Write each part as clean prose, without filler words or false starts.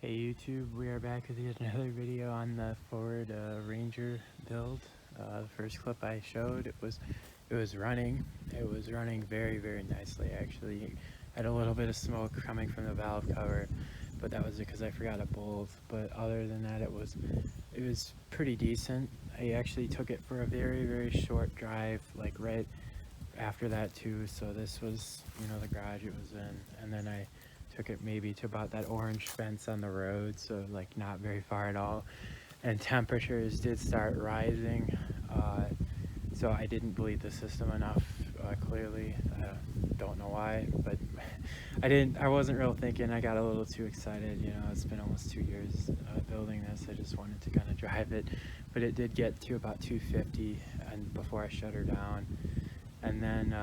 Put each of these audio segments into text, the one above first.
Hey YouTube, we are back with yet another video on the Ford Ranger build. The first clip I showed, it was running. It was running very nicely actually. Had a little bit of smoke coming from the valve cover, but that was because I forgot a bolt. But other than that, it was pretty decent. I actually took it for a very short drive, like right after that too. So this was, the garage it was in, and then I took it maybe to about that orange fence on the road, so like not very far at all. And temperatures did start rising, so I didn't bleed the system enough. Clearly, I don't know why, but I wasn't real thinking. I got a little too excited. It's been almost 2 years building this. I just wanted to kind of drive it, but it did get to about 250 and before I shut her down, and then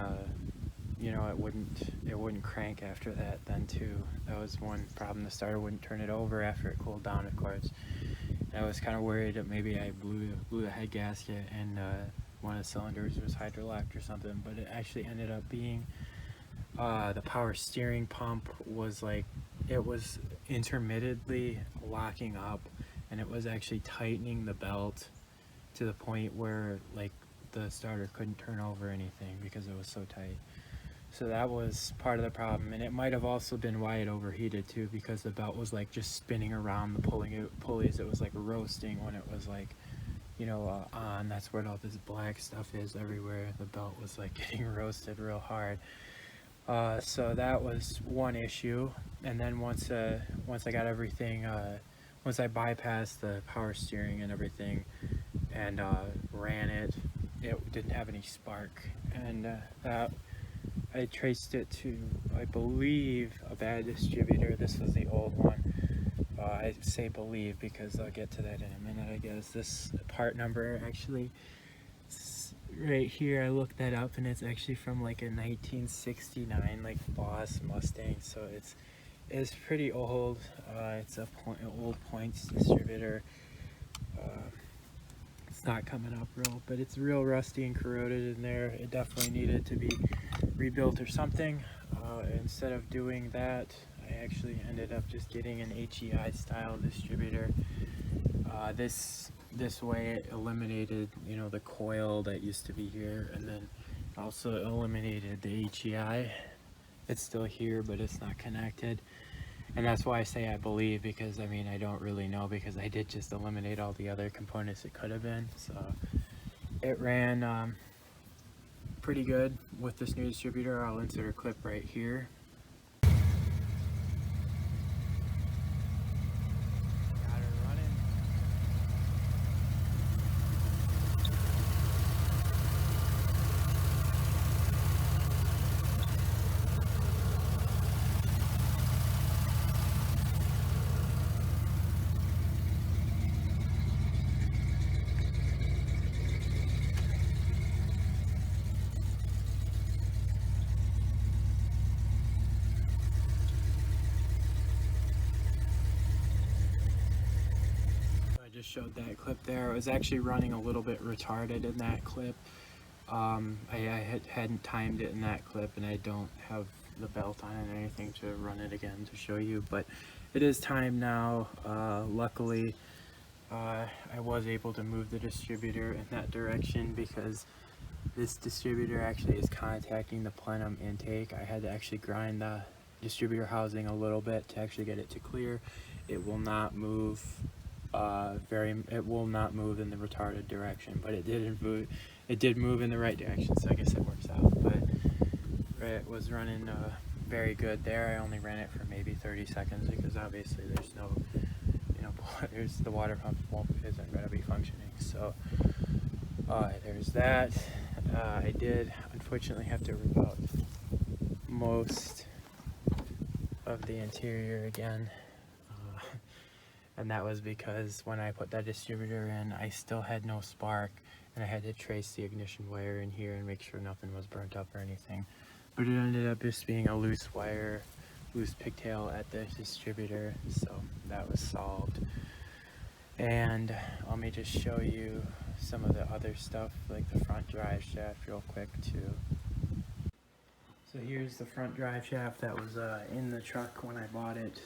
it wouldn't crank after that then too. That was one problem. The starter wouldn't turn it over after it cooled down, of course. And I was kind of worried that maybe I blew the head gasket and one of the cylinders was hydrolocked or something, but it actually ended up being the power steering pump was it was intermittently locking up, and it was actually tightening the belt to the point where like the starter couldn't turn over anything because it was so tight. So that was part of the problem, and it might have also been why it overheated too, because the belt was like just spinning around the pulleys. It was like roasting when it was like, on. That's where all this black stuff is everywhere. The belt was like getting roasted real hard. So that was one issue. And then once I got everything, once I bypassed the power steering and everything and ran it, it didn't have any spark, and that I traced it to, I believe, a bad distributor. This was the old one. I say believe because I'll get to that in a minute, I guess. This part number actually, right here, I looked that up, and it's actually from like a 1969 like Boss Mustang, so it's pretty old. It's an old points distributor. It's not coming up real, but it's real rusty and corroded in there. It definitely needed to be rebuilt or something. Instead of doing that, I actually ended up just getting an HEI style distributor. This way it eliminated the coil that used to be here, and then also eliminated the HEI. It's still here, but it's not connected. And that's why I say I believe, because I don't really know, because I did just eliminate all the other components it could have been. So it ran pretty good with this new distributor. I'll insert a clip right here. Just showed that clip there. It was actually running a little bit retarded in that clip. I hadn't timed it in that clip, and I don't have the belt on it or anything to run it again to show you, but it is timed now. Luckily, I was able to move the distributor in that direction because this distributor actually is contacting the plenum intake. I had to actually grind the distributor housing a little bit to actually get it to clear. It will not move it will not move in the retarded direction, but it did move in the right direction, so I guess it works out. But it was running very good there. I only ran it for maybe 30 seconds because obviously there's no, there's the water pump isn't going to be functioning. So there's that. I did unfortunately have to rip out most of the interior again. And that was because when I put that distributor in, I still had no spark, and I had to trace the ignition wire in here and make sure nothing was burnt up or anything. But it ended up just being a loose wire, loose pigtail at the distributor, so that was solved. And let me just show you some of the other stuff, like the front drive shaft real quick too. So here's the front drive shaft that was in the truck when I bought it.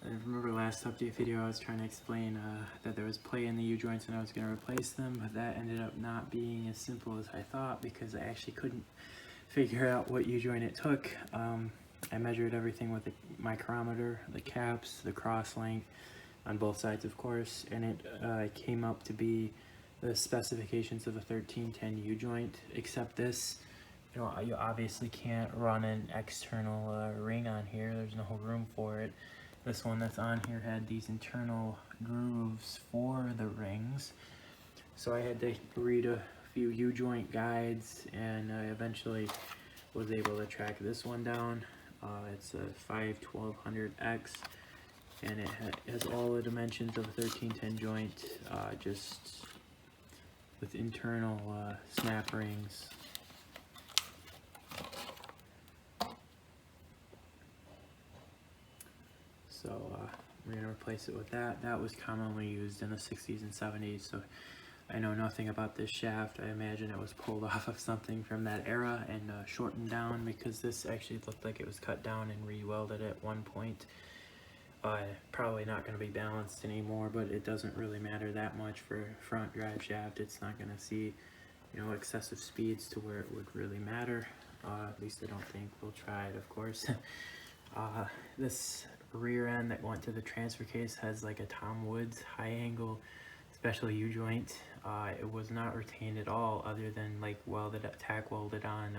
I remember last update video I was trying to explain that there was play in the U-joints and I was going to replace them, but that ended up not being as simple as I thought because I actually couldn't figure out what U-joint it took. I measured everything with the micrometer, the caps, the cross length on both sides of course, and it came up to be the specifications of a 1310 U-joint, except this, you obviously can't run an external ring on here. There's no room for it. This one that's on here had these internal grooves for the rings. So I had to read a few U-joint guides and I eventually was able to track this one down. It's a 5-1200X and it has all the dimensions of a 1310 joint, just with internal snap rings. So we're going to replace it with that. That was commonly used in the 60s and 70s, so I know nothing about this shaft. I imagine it was pulled off of something from that era and shortened down, because this actually looked like it was cut down and re-welded at one point. Probably not going to be balanced anymore, but it doesn't really matter that much for front drive shaft. It's not going to see, excessive speeds to where it would really matter. At least I don't think. We'll try it, of course. This rear end that went to the transfer case has like a Tom Woods high angle special U-joint. It was not retained at all, other than like tack welded on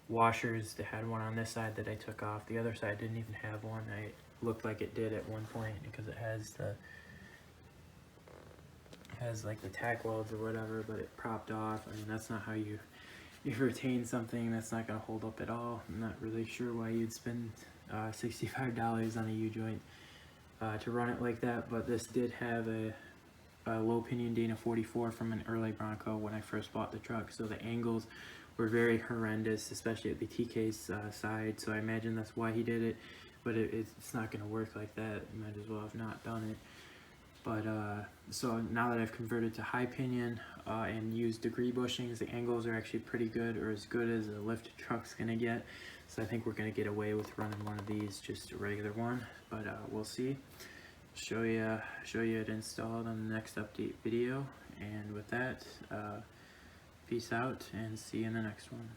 washers. They had one on this side that I took off. The other side didn't even have one. I looked like it did at one point because it has like the tack welds or whatever, but it propped off. I mean, that's not how you retain something that's not going to hold up at all. I'm not really sure why you'd spend $65 on a U-joint to run it like that, but this did have a low pinion Dana 44 from an early Bronco when I first bought the truck, so the angles were very horrendous, especially at the TK's side, so I imagine that's why he did it, but it's not going to work like that. You might as well have not done it. But so now that I've converted to high pinion and used degree bushings, the angles are actually pretty good, or as good as a lifted truck's gonna get. So I think we're gonna get away with running one of these, just a regular one, but we'll see. Show you it installed on the next update video. And with that, peace out and see you in the next one.